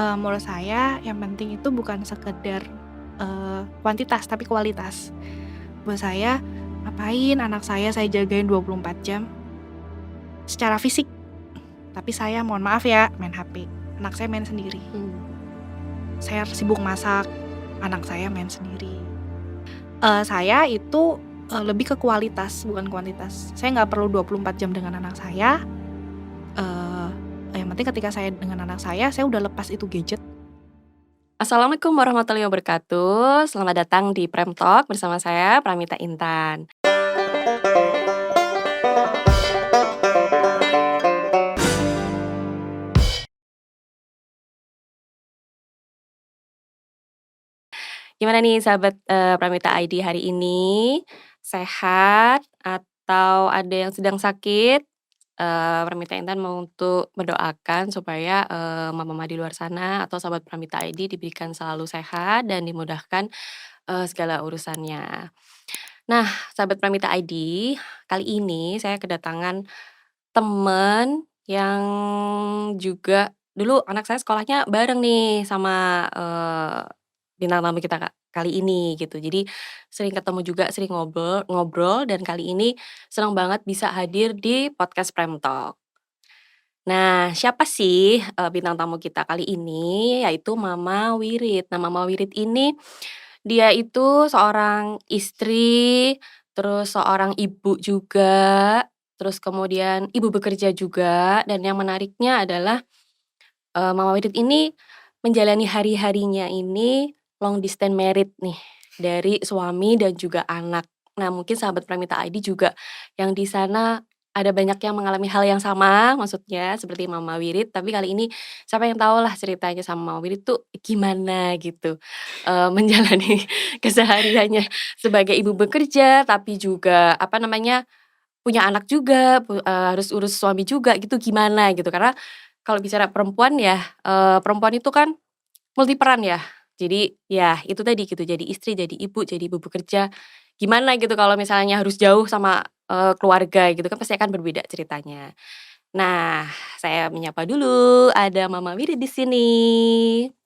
Menurut saya yang penting itu bukan sekedar, kuantitas tapi kualitas. Buat saya, ngapain anak saya jagain 24 jam secara fisik, tapi saya mohon maaf ya main HP, anak saya main sendiri. Saya sibuk masak, anak saya main sendiri. Saya itu, lebih ke kualitas bukan kuantitas. Saya nggak perlu 24 jam dengan anak saya, yang penting ketika saya dengan anak saya udah lepas itu gadget. Assalamualaikum warahmatullahi wabarakatuh. Selamat datang di Prem Talk bersama saya Pramita Intan. Gimana nih sahabat Pramita ID hari ini? Sehat atau ada yang sedang sakit? Pramita Intan mau untuk mendoakan supaya mama-mama di luar sana atau sahabat Pramita ID diberikan selalu sehat dan dimudahkan segala urusannya. Nah, sahabat Pramita ID, kali ini saya kedatangan temen yang juga dulu anak saya sekolahnya bareng nih sama bintang tamu kita kali ini gitu. Jadi sering ketemu juga, sering ngobrol dan kali ini senang banget bisa hadir di podcast Prem Talk. Nah, siapa sih bintang tamu kita kali ini? Yaitu Mama Wirid. Nah, Mama Wirid ini dia itu seorang istri, terus seorang ibu juga, terus kemudian ibu bekerja juga, dan yang menariknya adalah Mama Wirid ini menjalani hari-harinya ini long distance married nih, dari suami dan juga anak. Nah, mungkin sahabat Pramita ID juga yang di sana ada banyak yang mengalami hal yang sama, maksudnya seperti Mama Wirid, tapi kali ini siapa yang tahu lah ceritanya sama Mama Wirid tuh gimana gitu, menjalani kesehariannya sebagai ibu bekerja, tapi juga apa namanya, punya anak juga, harus urus suami juga gitu, gimana gitu. Karena kalau bicara perempuan ya, perempuan itu kan multiperan ya. Jadi ya itu tadi gitu, jadi istri, jadi ibu bekerja. Gimana gitu kalau misalnya harus jauh sama, keluarga gitu kan pasti akan berbeda ceritanya. Nah, saya menyapa dulu ada Mama Wirid di sini.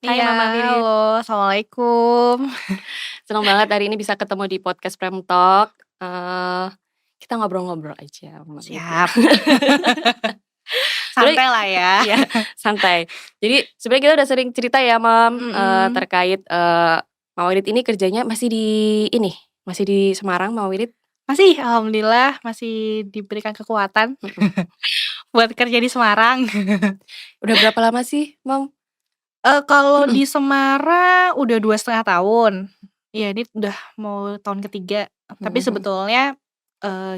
Hai Iya, Mama Wirid, halo, assalamualaikum. senang banget hari ini bisa ketemu di podcast Prem Talk. Kita ngobrol-ngobrol aja Mama Wirid ya. Siap, Sebenarnya santai lah ya. iya, santai. Jadi sebenarnya kita udah sering cerita ya Mam, Mhm. terkait, Mama Wirid ini kerjanya masih di ini, masih di Semarang Mama Wirid? Masih, alhamdulillah masih diberikan kekuatan Mhm. buat kerja di Semarang. Udah berapa lama sih Mam? Kalau Mhm di Semarang udah 2,5 tahun. Iya, ini udah mau tahun ketiga. mhm Tapi mhm. sebetulnya,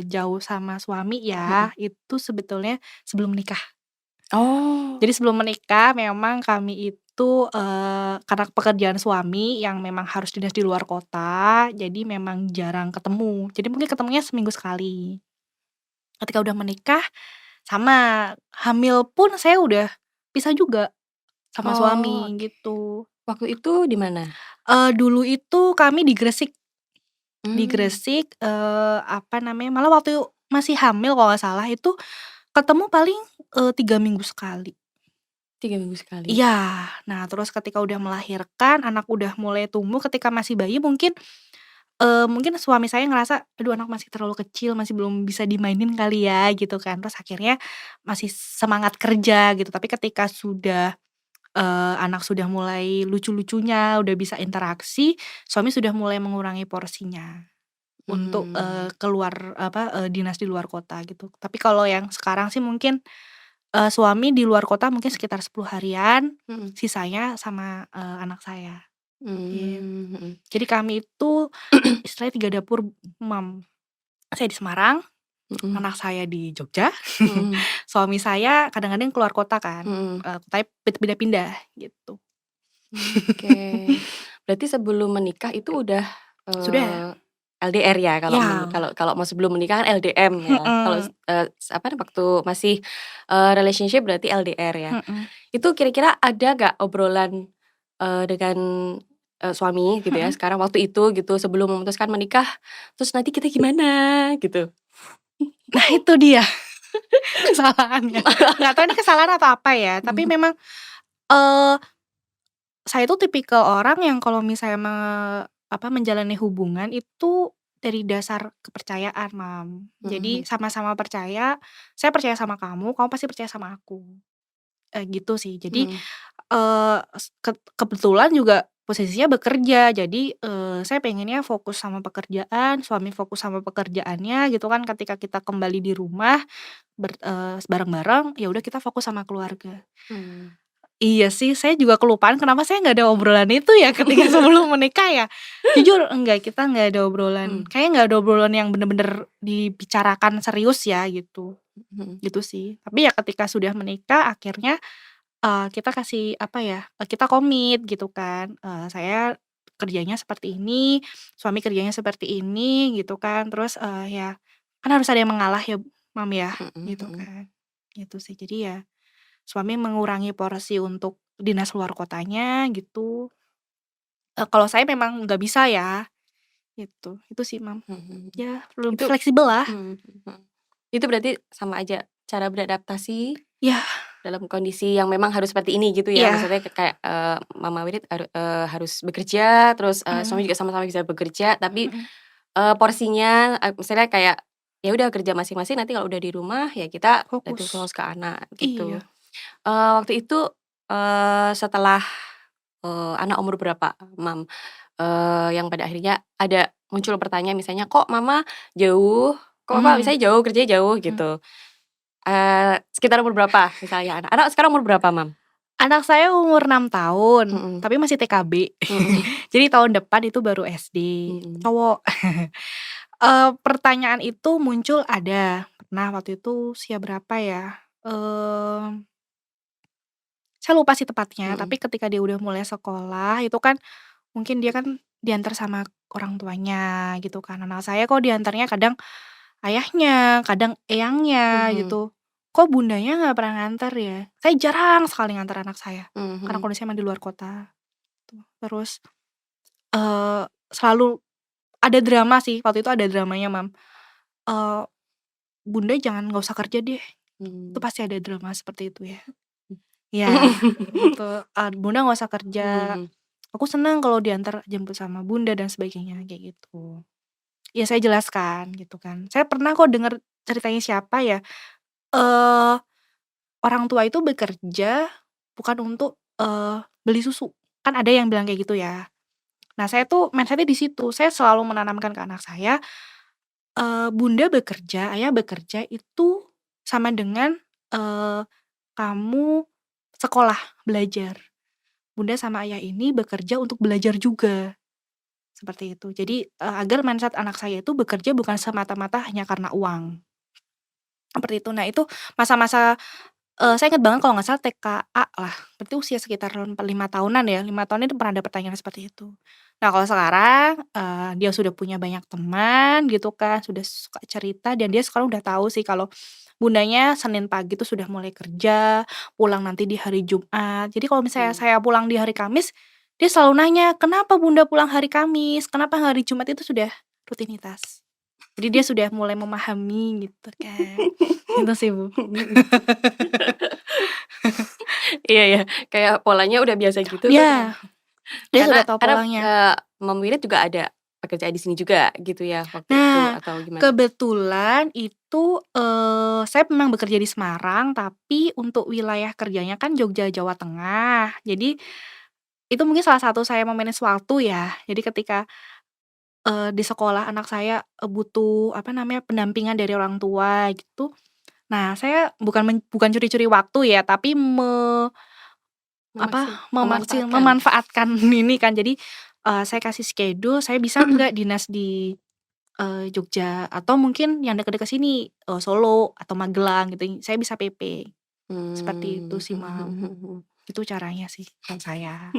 jauh sama suami Mhm. ya, itu sebetulnya sebelum menikah. Oh, Jadi sebelum menikah memang kami itu, karena pekerjaan suami yang memang harus dinas di luar kota, jadi memang jarang ketemu. Jadi mungkin ketemunya seminggu sekali. Ketika udah menikah, sama, hamil pun saya udah pisah juga sama oh, suami gitu. waktu itu di mana? Dulu itu kami di Gresik. Di Mmm, Gresik, apa namanya, malah waktu masih hamil kalau nggak salah itu ketemu paling, 3 minggu sekali. 3 minggu sekali. Iya. Nah, terus ketika udah melahirkan, anak udah mulai tumbuh, ketika masih bayi mungkin, mungkin suami saya ngerasa, "Aduh anak masih terlalu kecil, masih belum bisa dimainin kali ya," gitu kan. Terus akhirnya masih semangat kerja gitu, tapi ketika sudah, anak sudah mulai lucu-lucunya, udah bisa interaksi, suami sudah mulai mengurangi porsinya untuk, Mmm, keluar apa, dinas di luar kota gitu. Tapi kalau yang sekarang sih mungkin suami di luar kota mungkin sekitar 10 harian, mhm, sisanya sama, anak saya, gitu. mhm. Jadi kami itu istilahnya 3 dapur, Mam. Saya di Semarang, Mhm anak saya di Jogja, mhm suami saya kadang-kadang keluar kota kan, mhm. kotanya pindah-pindah gitu. Oke. Berarti sebelum menikah itu udah, Sudah, LDR ya kalau ya, kalau kalau mau sebelum menikah kan LDM ya. Kalau mhm apa waktu masih, relationship berarti LDR ya. mhm Itu kira-kira ada nggak obrolan, dengan, suami gitu ya mhm. sekarang waktu itu gitu sebelum memutuskan menikah, terus nanti kita gimana gitu? Nah itu dia kesalahannya, nggak tahu ini kesalahan atau apa ya, tapi memang, eee saya tuh tipikal orang yang kalau misalnya menjalani hubungan itu dari dasar kepercayaan, Mam. Jadi Mhm sama-sama percaya, saya percaya sama kamu, kamu pasti percaya sama aku, gitu sih. Jadi, mhm kebetulan juga posisinya bekerja, jadi, saya pengennya fokus sama pekerjaan, suami fokus sama pekerjaannya gitu kan, ketika kita kembali di rumah bareng-bareng, ya udah kita fokus sama keluarga. mhm. Iya sih, saya juga kelupaan kenapa saya nggak ada obrolan itu ya ketika sebelum menikah ya. Jujur enggak, kita nggak ada obrolan, Mhm kayaknya nggak ada obrolan yang bener-bener dibicarakan serius ya gitu, mhm gitu sih. Tapi ya ketika sudah menikah akhirnya, kita kasih apa ya, kita komit gitu kan, saya kerjanya seperti ini, suami kerjanya seperti ini gitu kan, terus, ya kan harus ada yang mengalah ya, Mam, ya, mhm gitu mhm. kan. Gitu sih, jadi ya suami mengurangi porsi untuk dinas luar kotanya gitu, kalau saya memang nggak bisa ya, gitu. Itu sih, Mam. Mhm. Ya lebih Itu fleksibel lah. mhm. Itu berarti sama aja cara beradaptasi Iya dalam kondisi yang memang harus seperti ini gitu ya? iya, Maksudnya kayak, Mama Wirid harus bekerja, terus, suami mhm juga sama-sama bisa bekerja, tapi, mhm. porsinya, misalnya kayak, ya udah kerja masing-masing, nanti kalau udah di rumah ya kita berarti Fokus. fokus ke anak gitu. Iya. Waktu itu, setelah, anak umur berapa, Mam? Yang pada akhirnya ada muncul pertanyaan misalnya, "Kok Mama jauh? Kok Papa Mmm, misalnya jauh, kerjanya jauh?" mhm. Gitu. Sekitar umur berapa misalnya anak? Anak sekarang umur berapa, Mam? Anak saya umur 6 tahun, Mhm tapi masih TKB. mhm Jadi tahun depan itu baru SD, mhm cowok. Pertanyaan itu muncul ada, pernah waktu itu usia berapa ya, saya lupa sih tepatnya, mhm tapi ketika dia udah mulai sekolah itu kan mungkin dia kan diantar sama orang tuanya gitu kan. Anak saya kok diantarnya kadang ayahnya, kadang eyangnya mhm gitu. Kok bundanya nggak pernah nganter ya? Saya jarang sekali nganter anak saya, karena mhm kondisinya emang di luar kota tuh. Terus, selalu ada drama sih, waktu itu ada dramanya, Mam, eee, "Bunda jangan nggak usah kerja deh." Itu mhm pasti ada drama seperti itu ya. mhm. Iya, gitu, "Bunda nggak usah kerja, Mhm aku senang kalau diantar jemput sama bunda," dan sebagainya, kayak gitu. Ya saya jelaskan gitu kan. Saya pernah kok denger ceritanya siapa ya, eee, orang tua itu bekerja bukan untuk, beli susu, kan ada yang bilang kayak gitu ya. Nah saya tuh mindset-nya di situ, saya selalu menanamkan ke anak saya, bunda bekerja, ayah bekerja itu sama dengan, eee, kamu sekolah, belajar. Bunda sama ayah ini bekerja untuk belajar juga, seperti itu. Jadi, agar mindset anak saya itu bekerja bukan semata-mata hanya karena uang, seperti itu. Nah itu masa-masa, saya inget banget kalau nggak salah TKA lah, berarti usia sekitar 5 tahunan ya, 5 tahun itu pernah ada pertanyaan seperti itu. Nah kalau sekarang, dia sudah punya banyak teman gitu kan, sudah suka cerita dan dia sekarang udah tahu sih kalau bundanya Senin pagi tuh sudah mulai kerja, pulang nanti di hari Jumat. Jadi kalau misalnya mhm. saya pulang di hari Kamis, dia selalu nanya, "Kenapa Bunda pulang hari Kamis? Kenapa hari Jumat?" Itu sudah rutinitas. Jadi dia sudah mulai memahami gitu kan. Itu sih, Bu. Iya ya, kayak polanya udah biasa gitu terus Ya, dia karena sudah tahu karena, polanya. Mama Wirid juga ada pekerjaan di sini juga gitu ya waktu itu Nah, atau gimana? kebetulan itu, saya memang bekerja di Semarang, tapi untuk wilayah kerjanya kan Jogja, Jawa Tengah. Jadi, itu mungkin salah satu saya me-manage waktu ya. Jadi ketika, di sekolah anak saya, butuh apa namanya, pendampingan dari orang tua gitu. Nah, saya bukan curi-curi waktu ya, tapi Memanfaatkan. memanfaatkan ini kan. Jadi, saya kasih schedule, saya bisa nggak dinas di Jogja atau mungkin yang dekat-dekat sini, Solo atau Magelang gitu, saya bisa PP, seperti itu Mmm, sih, Mam. Itu caranya sih kalau saya.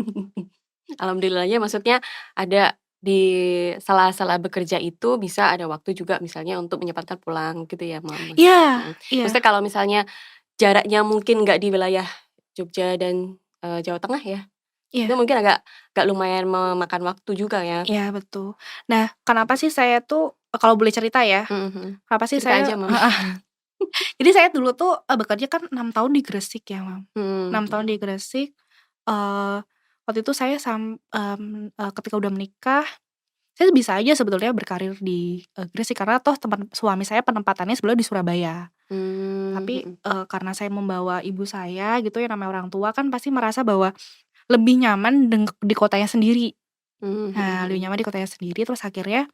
Alhamdulillahnya maksudnya ada di sela-sela bekerja itu bisa ada waktu juga misalnya untuk menyempatkan pulang gitu ya, Mama? Iya Mhm. iya Maksudnya kalau misalnya jaraknya mungkin nggak di wilayah Jogja dan, Jawa Tengah ya, itu iya mungkin agak lumayan memakan waktu juga ya? iya, betul. Nah, kenapa sih saya tuh kalau boleh cerita ya, Mhm mhm. kenapa sih Cerita saya aja, Mam. heeh, jadi saya dulu tuh, bekerja kan 6 tahun di Gresik ya, Mam. Mhm 6 tahun di mhm. Gresik, eee waktu itu saya ketika udah menikah, saya bisa aja sebetulnya berkarir di, Gresik karena toh teman suami saya penempatannya sebenarnya di Surabaya. Tapi, Mhm. karena saya membawa ibu saya gitu ya, namanya orang tua kan pasti merasa bahwa lebih nyaman di kotanya sendiri. Mmm, mhm Nah, lebih mhm. nyaman di kotanya sendiri terus akhirnya,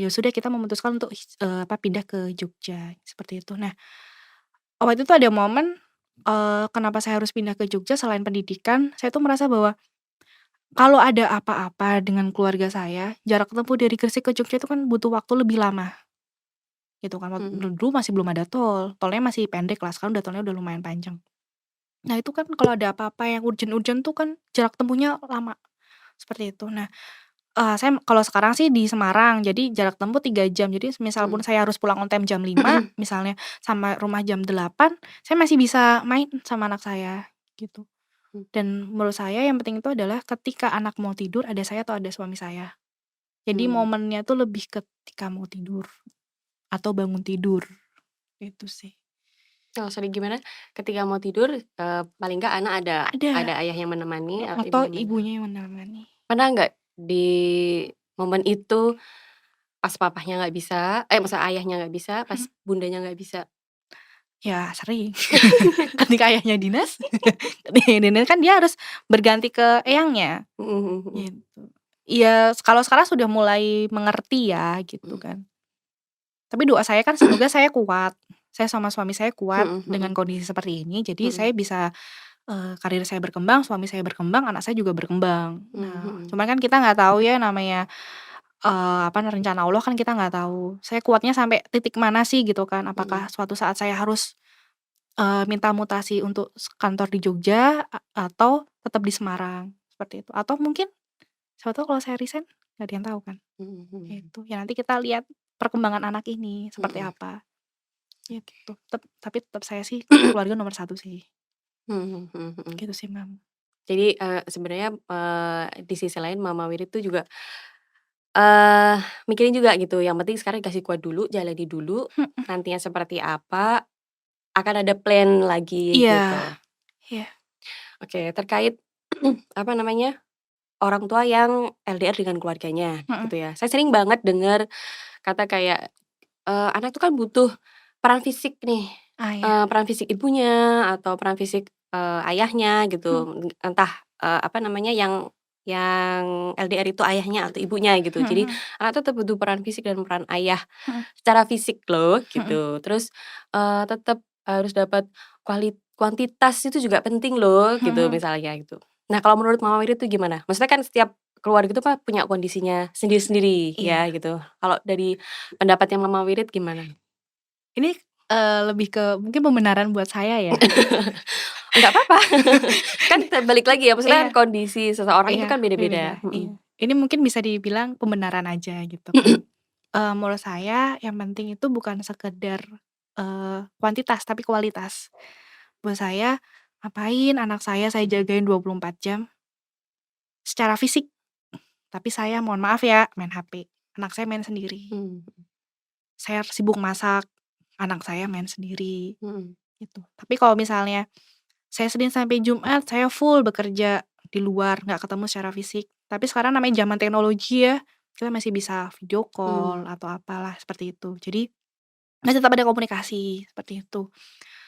ya sudah kita memutuskan untuk pindah ke Jogja, seperti itu. Nah, waktu itu ada momen, kenapa saya harus pindah ke Jogja selain pendidikan, saya tuh merasa bahwa kalau ada apa-apa dengan keluarga saya, jarak tempuh dari Gresik ke Jogja itu kan butuh waktu lebih lama, gitu kan. Mhm. Dulu masih belum ada tol, tolnya masih pendek lah, sekarang tolnya udah lumayan panjang. Nah, itu kan kalau ada apa-apa yang urgent-urgent tuh kan jarak tempuhnya lama, seperti itu. Nah, saya kalau sekarang sih di Semarang, jadi jarak tempuh 3 jam. Jadi semisal pun Mhm. saya harus pulang on time jam 5 misalnya, sampai rumah jam 8 saya masih bisa main sama anak saya, gitu. Mmm. Dan menurut saya yang penting itu adalah ketika anak mau tidur, ada saya atau ada suami saya. Jadi Mmm. momennya tuh lebih ketika mau tidur atau bangun tidur, itu sih. Oh, sorry gimana? Ketika mau tidur, paling nggak anak ada Ada, ayah yang menemani atau ibu atau yang ibunya yang menemani. pernah nggak di momen itu pas papahnya nggak bisa, maksudnya ayahnya nggak bisa, pas Mhm. bundanya nggak bisa? Ya sering. Ketika ayahnya dinas, ketika dinas kan dia harus berganti ke eyangnya, Mhm mhm mhm. gitu. Iya, kalau sekarang sudah mulai mengerti ya, gitu Mhm. kan. Tapi doa saya kan semoga saya kuat, saya sama suami saya kuat Mhm dengan mhm. kondisi seperti ini, jadi Mhm. saya bisa, karir saya berkembang, suami saya berkembang, anak saya juga berkembang. Mmm, Nah, mhm. cuman kan kita nggak tahu ya namanya, rencana Allah kan kita nggak tahu. Saya kuatnya sampai titik mana sih gitu kan, Mhm. apakah suatu saat saya harus minta mutasi untuk kantor di Jogja atau tetap di Semarang, seperti itu. Atau mungkin siapa tahu kalau saya resign nggak ada yang tahu kan, Mhm mhm. itu. Ya nanti kita lihat perkembangan anak ini seperti Mhm. apa, gitu. Tapi tetap saya sih keluarga nomor satu sih, Mhm mhm mhm. gitu sih, Mam. Jadi, sebenarnya, di sisi lain Mama Wirid tuh juga, eee, mikirin juga gitu, yang penting sekarang dikasih kuat dulu, jalani dulu, Mhm, nantinya seperti apa, akan ada plan lagi iya, gitu. iya, Oke, terkait apa namanya, orang tua yang LDR dengan keluarganya mhm. gitu ya. Saya sering banget dengar kata kayak, anak tuh kan butuh peran fisik nih, Ah, iya, peran fisik ibunya atau peran fisik, ayahnya mhm, gitu, entah, apa namanya, yang LDR itu ayahnya atau ibunya gitu. mhm Jadi mhm, anak tetap butuh peran fisik dan peran ayah mhm secara fisik loh mhm, gitu. Terus, tetap harus dapat kuantitas itu juga penting loh mhm gitu mhm, misalnya gitu. Nah kalau menurut Mama Wiri itu gimana? Maksudnya kan setiap keluarga itu kan punya kondisinya sendiri-sendiri iya. ya gitu. Kalau dari pendapatnya Mama Wirid gimana? Ini, lebih ke mungkin pembenaran buat saya ya. Enggak apa-apa. Kan balik lagi ya, maksudnya kan Iya. kondisi seseorang itu Iya, kan beda-beda, beda-beda. iya. Mhm. Ini mungkin bisa dibilang pembenaran aja gitu kan. Menurut saya yang penting itu bukan sekedar, kuantitas tapi kualitas. Buat saya, ngapain anak saya jagain 24 jam secara fisik, tapi saya mohon maaf ya main HP, anak saya main sendiri. Mmm, Saya sibuk masak, anak saya main sendiri, mhm gitu. Tapi kalau misalnya saya Senin sampai Jumat saya full bekerja di luar, nggak ketemu secara fisik. Tapi sekarang namanya zaman teknologi ya, kita masih bisa video call mhm atau apalah seperti itu. Jadi masih tetap ada komunikasi, seperti itu.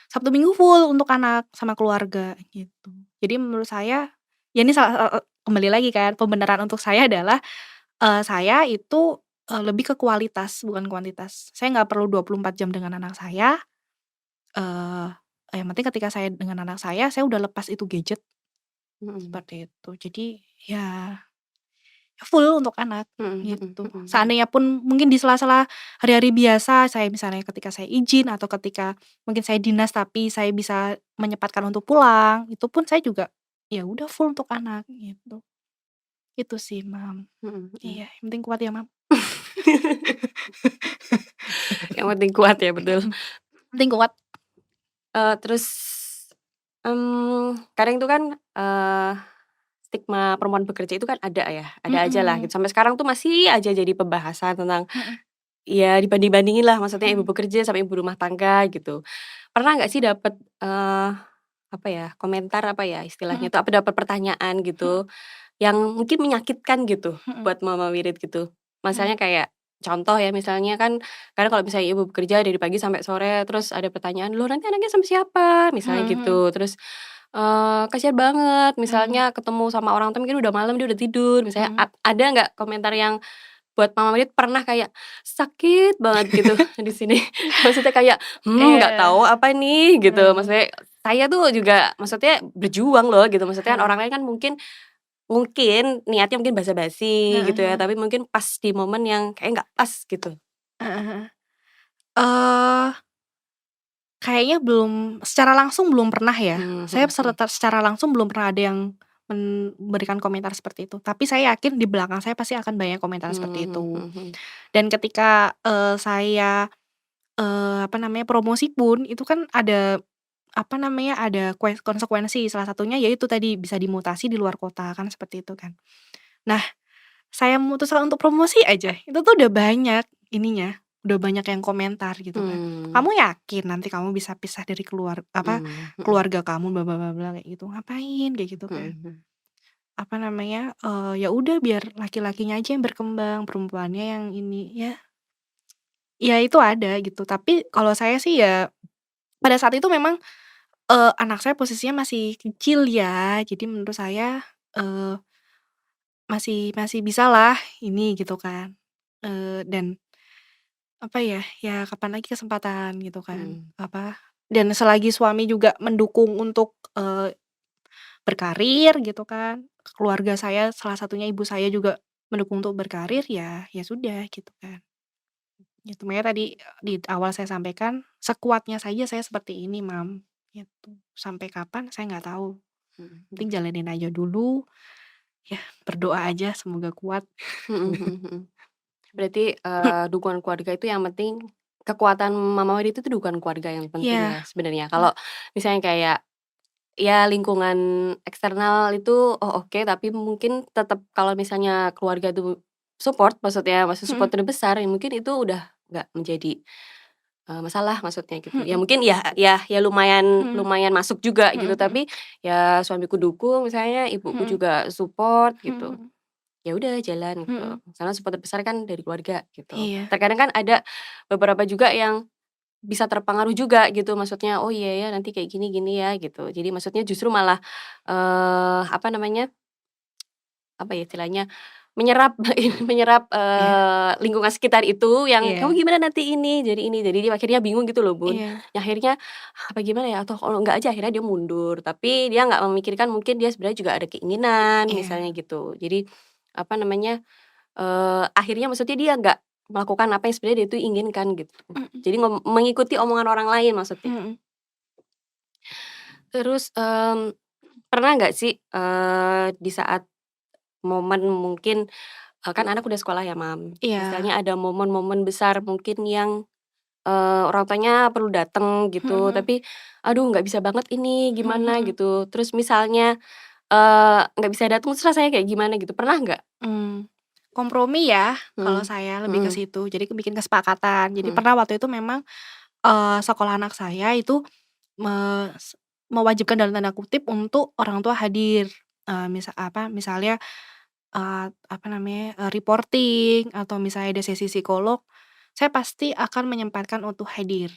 Sabtu Minggu full untuk anak sama keluarga gitu. Jadi menurut saya, ya ini kembali lagi kan pembenaran untuk saya adalah, saya itu, lebih ke kualitas bukan kuantitas. Saya nggak perlu 24 jam dengan anak saya, eee, yang penting ketika saya dengan anak saya udah lepas itu gadget. mhm Seperti itu. Jadi, ya full untuk anak, mhm mhm gitu. mhm mhm. Seandainya pun mungkin di sela-sela hari-hari biasa, saya misalnya ketika saya izin atau ketika mungkin saya dinas tapi saya bisa menyempatkan untuk pulang, itu pun saya juga, ya udah full untuk anak, gitu. Itu sih, Mam. Mhm mhm. Iya, yang penting kuat ya, Mam. Yang penting kuat ya, betul. Mhm. Penting kuat. Terus, kadang itu kan, stigma perempuan bekerja itu kan ada ya, ada aja lah Mhm, gitu, sampai sekarang tuh masih aja jadi pembahasan tentang mhm, ya dibanding-bandingin lah maksudnya ibu mhm, bekerja sama ibu rumah tangga gitu. Pernah nggak sih dapet, apa ya, komentar apa ya istilahnya Mhm tuh, apa dapat pertanyaan mhm gitu, yang mungkin menyakitkan gitu mhm buat mama wirid gitu. mhm Misalnya kayak contoh ya, misalnya kan kadang kalau misalnya ibu bekerja dari pagi sampai sore, terus ada pertanyaan, "Loh nanti anaknya sama siapa?" Misalnya mhm gitu. Terus, "Kasihan banget," mhm misalnya ketemu sama orang tua mungkin udah malam, dia udah tidur, misalnya mhm ada nggak komentar yang buat mama wirid pernah kayak, "Sakit banget," gitu di sini. Maksudnya kayak, nggak iya, tahu apa nih," gitu. heeh, Maksudnya saya tuh juga maksudnya berjuang loh gitu, maksudnya kan heeh orang lain kan mungkin mungkin niatnya mungkin basa-basi heeh gitu ya, heeh, tapi mungkin pas di momen yang kayak nggak pas gitu. heeh heeh. Eee, Kayaknya belum secara langsung belum pernah ya. Mmm, Saya mhm mhm. secara langsung belum pernah ada yang memberikan komentar seperti itu, tapi saya yakin di belakang saya pasti akan banyak komentar Mmm, seperti mhm itu. mhm. Dan ketika, saya, apa namanya, promosi pun itu kan ada, apa namanya, ada konsekuensi, salah satunya yaitu tadi bisa dimutasi di luar kota, kan seperti itu kan. Nah, saya memutuskan untuk promosi aja, itu tuh udah banyak ininya, udah banyak yang komentar gitu kan. Mmm, "Kamu yakin nanti kamu bisa pisah dari mhm mhm. keluarga kamu bla bla bla bla," kayak gitu, "ngapain?" Kayak gitu Mhm kan. mhm. Apa namanya, ya udah biar laki-lakinya aja yang berkembang, perempuannya yang ini, ya itu ada gitu. Tapi kalau saya sih ya pada saat itu memang, anak saya posisinya masih kecil ya, jadi menurut saya, eee, masih bisalah ini gitu kan, dan apa ya, ya kapan lagi kesempatan gitu kan, Mhm. apa, dan selagi suami juga mendukung untuk, berkarir gitu kan, keluarga saya salah satunya ibu saya juga mendukung untuk berkarir, ya sudah gitu kan. Gitu, makanya tadi, di awal saya sampaikan, sekuatnya saja saya seperti ini, Mam, gitu. Sampai kapan saya nggak tahu, Mhm mhm. penting jalanin aja dulu, ya berdoa aja semoga kuat. Mhm mhm mhm. Berarti, dukungan keluarga itu yang penting kekuatan mama wirid itu dukungan keluarga yang penting Iya, ya sebenarnya. mmm, Kalau misalnya kayak ya lingkungan eksternal itu, oh oke, tapi mungkin tetap kalau misalnya keluarga itu support, maksud mhm support terbesar, ya mungkin itu udah nggak menjadi, masalah maksudnya gitu. Ya mhm mungkin ya lumayan mhm lumayan masuk juga mhm gitu, mhm tapi ya suamiku dukung misalnya, ibuku mhm juga support mhm gitu. mhm Ya udah jalan gitu, mhm, karena support terbesar kan dari keluarga gitu. iya, Terkadang kan ada beberapa juga yang bisa terpengaruh juga gitu, maksudnya, "Oh iya ya nanti kayak gini gini ya," gitu. Jadi maksudnya justru malah, apa namanya, apa ya istilahnya, menyerap menyerap, iya lingkungan sekitar itu yang, "Kamu iya gimana nanti ini, jadi ini." Jadi dia akhirnya bingung gitu loh, Bun. iya, Ya akhirnya, apa gimana ya, atau kalau enggak aja akhirnya dia mundur, tapi dia nggak memikirkan mungkin dia sebenarnya juga ada keinginan iya, misalnya gitu. Jadi, apa namanya, akhirnya maksudnya dia nggak melakukan apa yang sebenarnya dia itu inginkan gitu. mhm Jadi mengikuti omongan orang lain maksudnya. mhm Terus, pernah nggak sih, di saat momen mungkin, kan anak udah sekolah ya, Mam. iya, Misalnya ada momen-momen besar mungkin yang, orang tuanya perlu dateng mhm gitu, mhm tapi, "Aduh nggak bisa banget ini, mhm gimana?" mhm, gitu. Terus misalnya, nggak bisa dateng terus rasanya kayak gimana gitu, pernah nggak? mmm, kompromi ya kalau Mhm, saya lebih ke mhm, situ, jadi bikin kesepakatan. Jadi mhm, pernah waktu itu memang sekolah anak saya itu mewajibkan dalam tanda kutip untuk orang tua hadir, misalnya, apa namanya, reporting atau misalnya ada sesi psikolog, saya pasti akan menyempatkan untuk hadir.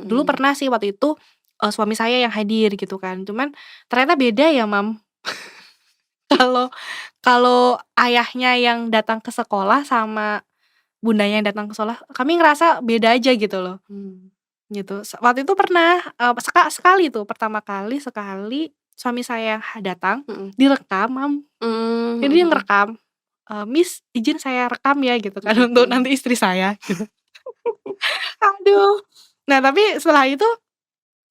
Dulu mhm, pernah sih waktu itu, suami saya yang hadir gitu kan, cuman ternyata beda ya, Mam, kalau kalau ayahnya yang datang ke sekolah sama bundanya yang datang ke sekolah, kami ngerasa beda aja gitu loh. mmm, Gitu, waktu itu pernah, sekali tuh, pertama kali sekali suami saya datang, mhm, direkam, Mam. mmm, Jadi mhm dia mhm, ngerekam, "Miss, izin saya rekam ya," gitu kan, mhm untuk mhm, nanti istri saya, gitu. Aduh. Nah, tapi setelah itu,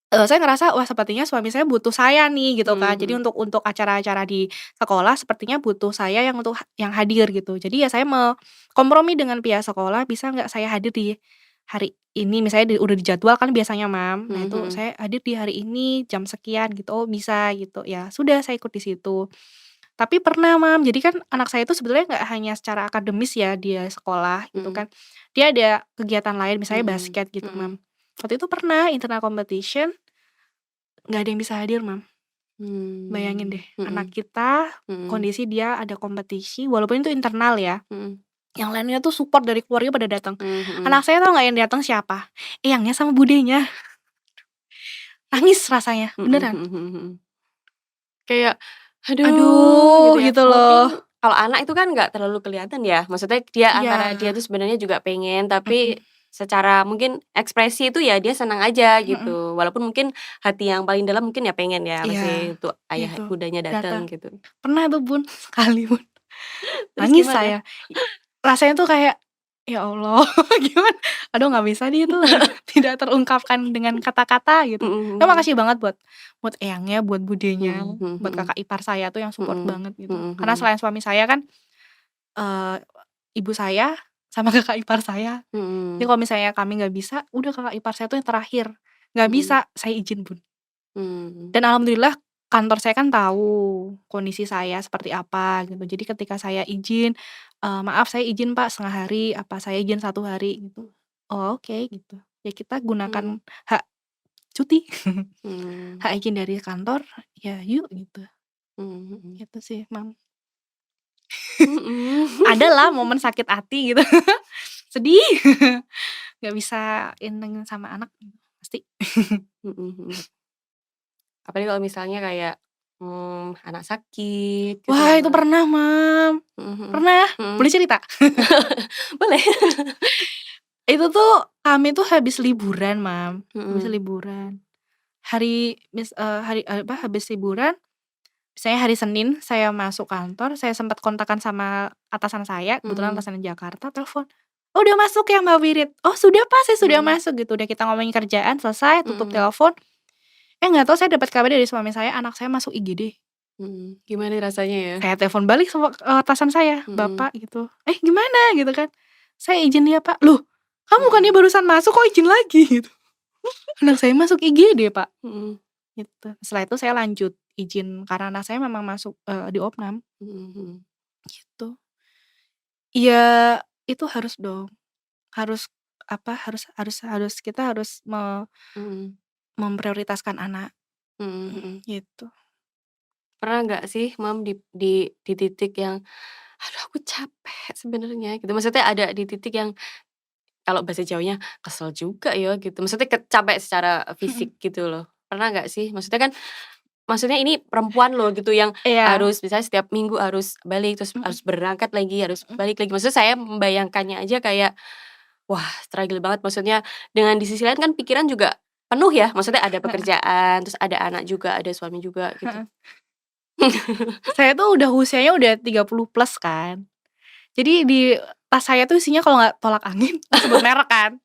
saya ngerasa, wah sepertinya suami saya butuh saya nih, gitu kan. Jadi mhm untuk acara-acara di sekolah sepertinya butuh saya yang untuk yang hadir gitu. Jadi ya saya kompromi dengan pihak sekolah, bisa nggak saya hadir di hari ini, misalnya udah dijadwalkan biasanya, Mam. Nah mhm itu mhm, saya hadir di hari ini jam sekian gitu, oh bisa gitu. Ya sudah saya ikut di situ. Tapi pernah, Mam, jadi kan anak saya itu sebetulnya nggak hanya secara akademis ya dia sekolah gitu mhm, kan. Dia ada kegiatan lain misalnya mhm, basket gitu, mhm, Mam. Waktu itu pernah internal competition, nggak ada yang bisa hadir, Mam. Bayangin deh, anak kita kondisi dia ada kompetisi, walaupun itu internal ya. Yang lainnya tuh support dari keluarga pada datang. Anak saya tahu nggak yang datang siapa? Eyangnya sama budenya. Nangis rasanya, beneran. Kayak, aduh, Aduh, gitu ya. gitu Mungkin loh. kalau anak itu kan nggak terlalu kelihatan ya. Maksudnya dia antara dia Iya. tuh sebenarnya juga pengen, tapi secara mungkin ekspresi itu ya dia senang aja gitu. Walaupun mungkin hati yang paling dalam mungkin ya pengen ya Iya, masih untuk ayah gitu. bundanya datang Datang. gitu. Pernah tuh Bun, sekali Bun. Terus Nangis gimana? saya. Rasanya tuh kayak, ya Allah, gimana? Aduh nggak bisa nih itu tidak terungkapkan dengan kata-kata gitu. Nah, makasih banget buat eyangnya, buat budenya, buat kakak ipar saya tuh yang support banget gitu. Karena selain suami saya kan ibu saya sama kakak ipar saya. Jadi kalau misalnya kami nggak bisa, udah kakak ipar saya tuh yang terakhir. Nggak bisa, saya izin Bun. Dan alhamdulillah kantor saya kan tahu kondisi saya seperti apa gitu. Jadi ketika saya izin, maaf saya izin Pak setengah hari, apa saya izin 1 hari gitu. Oh oke gitu. Ya kita gunakan hak cuti, hak izin dari kantor, ya yuk gitu. Gitu sih, Mam. Ada lah momen sakit hati gitu. Sedih. Nggak bisa intengin sama anak, pasti. Apalagi kalau misalnya kayak, anak sakit gitu Wah ya, itu Mbak. pernah, Mam. Pernah. Boleh cerita? Boleh. Itu tuh kami tuh habis liburan, Mam. Habis liburan. Habis liburan, misalnya hari Senin saya masuk kantor, saya sempat kontakan sama atasan saya, kebetulan atasan di Jakarta, telepon, "Oh udah masuk ya Mbak Wirid?" "Oh sudah Pak, saya sudah masuk," gitu. Udah kita ngomongin kerjaan, selesai, tutup telepon. Nggak tahu saya dapat kabar dari suami saya, anak saya masuk IGD. Gimana rasanya ya? Saya telepon balik sama atasan saya, "Bapak," gitu, "Gimana?" gitu kan. "Saya izin ya Pak." "Loh, kamu bukannya barusan masuk kok izin lagi?" gitu. "Anak saya masuk IGD Pak." Gitu. Setelah itu saya lanjut izin karena anak saya memang masuk, di opnam. Gitu. Iya, itu harus dong. Harus kita harus memprioritaskan anak. Gitu. Pernah nggak sih Mam di titik yang, "Aduh aku capek sebenarnya," gitu. Maksudnya ada di titik yang kalau bahasa Jawanya, "Kesel juga ya," gitu. Maksudnya capek secara fisik gitu loh. Pernah nggak sih? Maksudnya ini perempuan loh gitu yang Iya. harus misalnya setiap minggu harus balik, terus harus berangkat lagi, harus balik lagi. Maksudnya saya membayangkannya aja kayak, wah struggle banget. Maksudnya dengan di sisi lain kan pikiran juga penuh ya. Maksudnya ada pekerjaan, terus ada anak juga, ada suami juga gitu. Saya tuh usianya udah 30 plus kan. Jadi di tas saya tuh isinya kalau nggak tolak angin, sebut merek kan.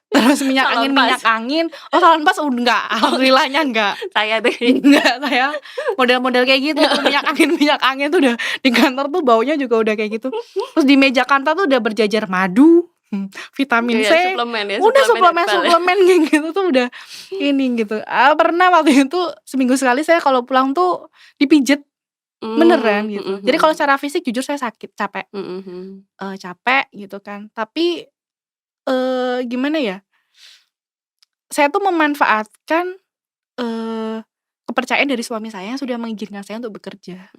Terus Salon pas. minyak angin, salonpas enggak, alhamdulillahnya enggak. Saya tuh. Enggak, saya model-model kayak gitu tuh, minyak angin tuh udah di kantor tuh baunya juga udah kayak gitu. Terus di meja kantor tuh udah berjajar madu, vitamin Kayak C, suplemen ya, udah suplemen herbal ya. suplemen kayak gitu tuh udah ini gitu. Pernah waktu itu seminggu sekali saya kalau pulang tuh dipijet, beneran gitu. Jadi kalau secara fisik jujur saya sakit, capek. Capek gitu kan, tapi, gimana ya, saya tuh memanfaatkan, kepercayaan dari suami saya yang sudah mengizinkan saya untuk bekerja.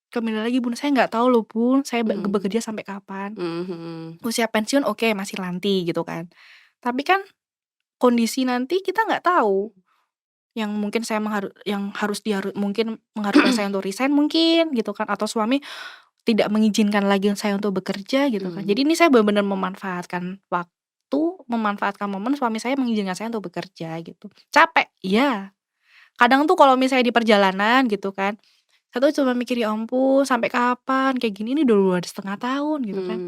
Kembali lagi Bun, saya nggak tahu loh Bun, saya bekerja sampai kapan. Usia pensiun oke, masih nanti gitu kan. Tapi kan kondisi nanti kita nggak tahu. Yang mungkin saya mungkin mengharuskan saya untuk resign mungkin gitu kan, atau suami tidak mengizinkan lagi saya untuk bekerja gitu kan. Jadi ini saya benar-benar memanfaatkan waktu, memanfaatkan momen suami saya mengizinkan saya untuk bekerja gitu. Capek, iya. Kadang tuh kalau misalnya di perjalanan gitu kan, saya tuh cuma mikir, "Ya ampun sampai kapan kayak gini, ini udah 2,5 tahun," gitu kan.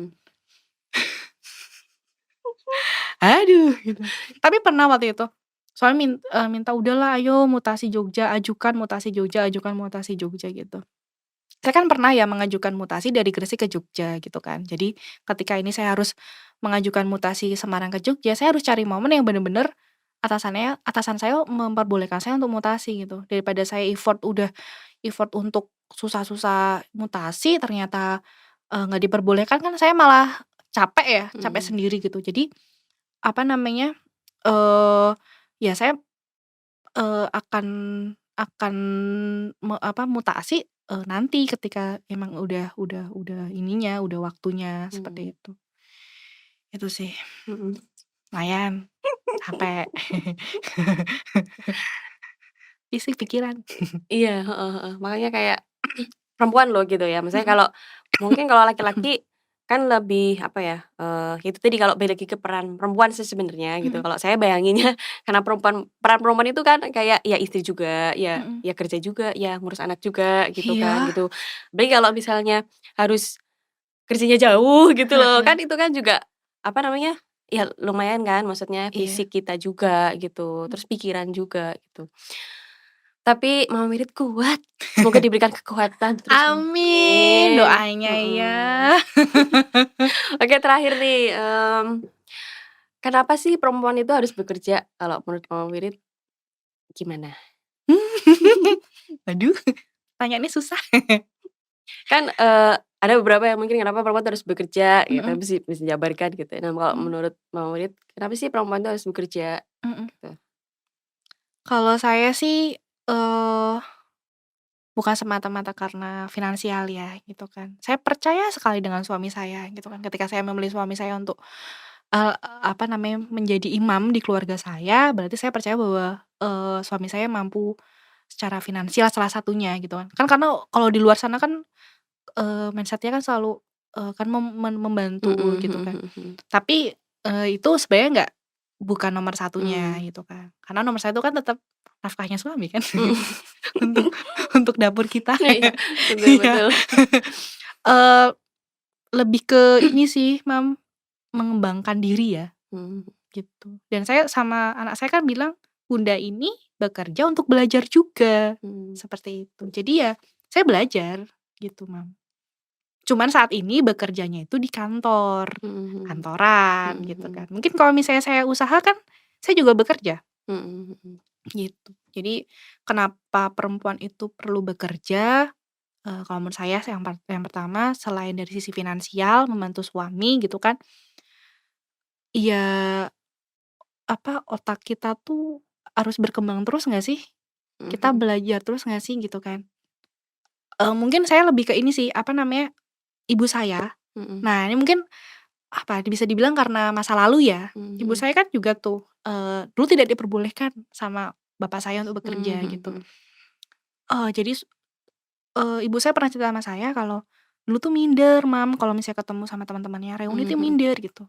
Aduh gitu. Tapi pernah waktu itu, suami minta, "Udahlah ayo mutasi Jogja, ajukan mutasi Jogja gitu." Saya kan pernah ya mengajukan mutasi dari Gresik ke Jogja gitu kan. Jadi ketika ini saya harus mengajukan mutasi Semarang ke Jogja, saya harus cari momen yang bener-bener atasan saya memperbolehkan saya untuk mutasi gitu. Daripada saya effort untuk susah-susah mutasi ternyata, nggak diperbolehkan kan saya malah capek sendiri gitu. Jadi, apa namanya, ya saya akan mutasi, nanti ketika emang udah ininya, udah waktunya, Mmm, seperti itu. Itu sih, mhm. lumayan, capek. Fisik, pikiran. Iya, heeh heeh. Makanya kayak perempuan loh gitu ya, maksudnya kalau mungkin kalau laki-laki kan lebih apa ya, itu tadi kalau balik lagi ke peran perempuan sih sebenarnya gitu. Mhm, Kalau saya bayanginnya karena peran perempuan itu kan kayak ya istri juga, ya mhm. ya kerja juga, ya ngurus anak juga gitu kan Iya, gitu. Apalagi kalau misalnya harus kerjanya jauh gitu loh, kan heeh, itu kan juga apa namanya, ya lumayan kan maksudnya iya. fisik kita juga gitu, terus pikiran juga gitu. Tapi Mama Wirid kuat, semoga diberikan kekuatan terus Amin, amin, doanya ya. mhm. Oke terakhir nih, kenapa sih perempuan itu harus bekerja kalau menurut Mama Wirid gimana? Waduh, pertanyaannya susah. Kan, ada beberapa yang mungkin kenapa perempuan itu harus bekerja gitu, Mhm, bisa dijabarkan gitu. Nah kalau mhm, menurut Mama Wirid, kenapa sih perempuan itu harus bekerja mhm. gitu? Kalau saya sih, bukan semata-mata karena finansial ya, gitu kan. Saya percaya sekali dengan suami saya, gitu kan. Ketika saya memilih suami saya untuk, menjadi imam di keluarga saya, berarti saya percaya bahwa, suami saya mampu secara finansial salah satunya, gitu kan. Kan karena kalau di luar sana kan, mindset-nya kan selalu, kan Mhm membantu, gitu mhm kan. mhm mhm. Tapi, itu sebenarnya bukan nomor satunya, Mmm, gitu kan. Karena nomor satu kan tetap nafkahnya suami kan. mhm. Untuk untuk dapur kita. Iya, betul Iya. betul. Eee, Lebih ke ini sih, mengembangkan diri ya, Mmm, gitu. Dan saya sama anak saya kan bilang, "Bunda ini bekerja untuk belajar juga," mhm. seperti itu. Jadi ya saya belajar gitu, Mam. Cuman saat ini bekerjanya itu di kantor, Mhm mhm. kantoran Mhm gitu mhm. kan. Mungkin kalau misalnya saya usaha kan, saya juga bekerja, Mhm mhm. gitu. Jadi kenapa perempuan itu perlu bekerja. Kalau menurut saya yang pertama selain dari sisi finansial membantu suami gitu kan, ya otak kita tuh harus berkembang terus nggak sih? Mhm Kita mhm. belajar terus nggak sih gitu kan? Mungkin saya lebih ke ini sih, ibu saya. Mhm. Nah ini mungkin, bisa dibilang karena masa lalu ya. Mhm Ibu mhm. saya kan juga tuh, dulu tidak diperbolehkan sama bapak saya untuk Mmm, bekerja mhm gitu. mhm. Jadi ibu saya pernah cerita sama saya kalau, dulu tuh minder Mam kalau misalnya ketemu sama teman-temannya reuni Mhm tuh mhm. minder gitu.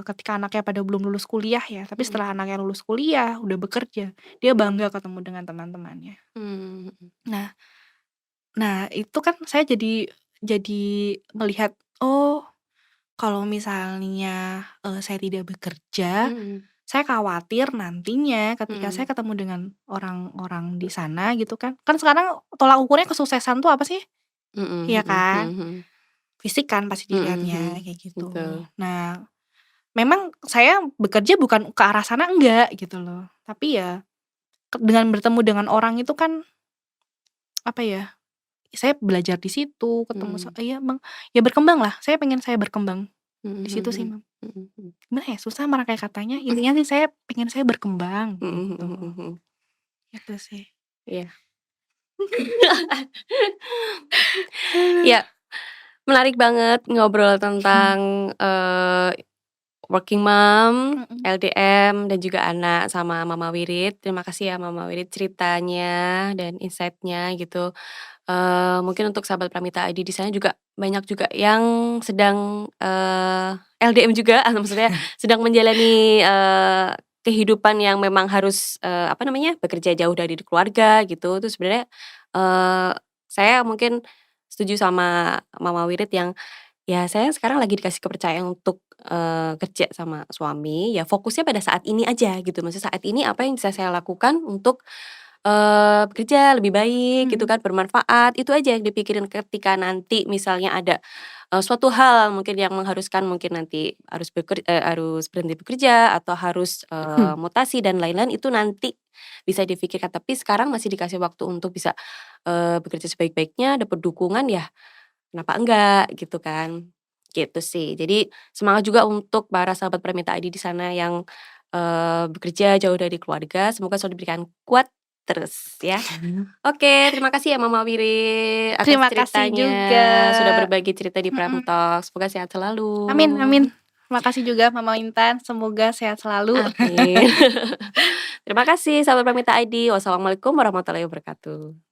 Ketika anaknya pada belum lulus kuliah ya, tapi Mhm. setelah anaknya lulus kuliah, udah bekerja, dia bangga ketemu dengan teman-temannya. Mmm, mhm. Nah nah itu kan saya jadi melihat, oh kalau misalnya, saya tidak bekerja, Mhm. saya khawatir nantinya ketika saya Mhm. ketemu dengan orang-orang di sana gitu kan, kan sekarang tolak ukurnya kesuksesan tuh apa sih? Mhm Iya mhm. kan? Mhm mhm. Fisik kan pasti Mhm dilihatnya, mhm. kayak gitu. Betul. Nah memang saya bekerja bukan ke arah sana enggak, gitu loh. Tapi ya, dengan bertemu dengan orang itu kan, apa ya, saya belajar di situ, ketemu Mhm. iya ya berkembanglah, saya berkembang Mhm di situ sih, mhm. Mam. Mhm mhm. Gimana ya, susah merangkai katanya, intinya sih saya berkembang, Mhm gitu. mhm mhm. Itu sih. Iya. Iya, menarik banget ngobrol tentang, working mom, Mhm. LDM, dan juga anak sama Mama Wirid. Terima kasih ya Mama Wirid ceritanya dan insight-nya gitu. Mungkin untuk sahabat Pramita ID di sana juga banyak juga yang sedang, LDM juga, maksudnya sedang menjalani, kehidupan yang memang harus, apa namanya, bekerja jauh dari keluarga gitu. Itu sebenarnya, eee, saya mungkin setuju sama Mama Wirid yang, ya saya sekarang lagi dikasih kepercayaan untuk, kerja sama suami, ya fokusnya pada saat ini aja gitu. Maksudnya saat ini apa yang bisa saya lakukan untuk bekerja lebih baik gitu Mhm. kan, bermanfaat, itu aja yang dipikirin ketika nanti misalnya ada, suatu hal mungkin yang mengharuskan mungkin nanti harus berhenti bekerja atau harus, mutasi dan lain-lain itu nanti bisa difikirkan. Tapi sekarang masih dikasih waktu untuk bisa, bekerja sebaik-baiknya, dapat dukungan, ya kenapa enggak gitu kan, gitu sih. Jadi semangat juga untuk para sahabat Pramita ID di sana yang bekerja jauh dari keluarga, semoga selalu diberikan kuat terus ya. Oke, terima kasih ya Mama Wirid atas Terima kasih juga. ceritanya, sudah berbagi cerita di Pram Mhm. Talk, semoga sehat selalu. Amin amin. Makasih juga Mama Intan, semoga sehat selalu. Amin. Terima kasih sahabat Pramita ID. Wassalamualaikum warahmatullahi wabarakatuh.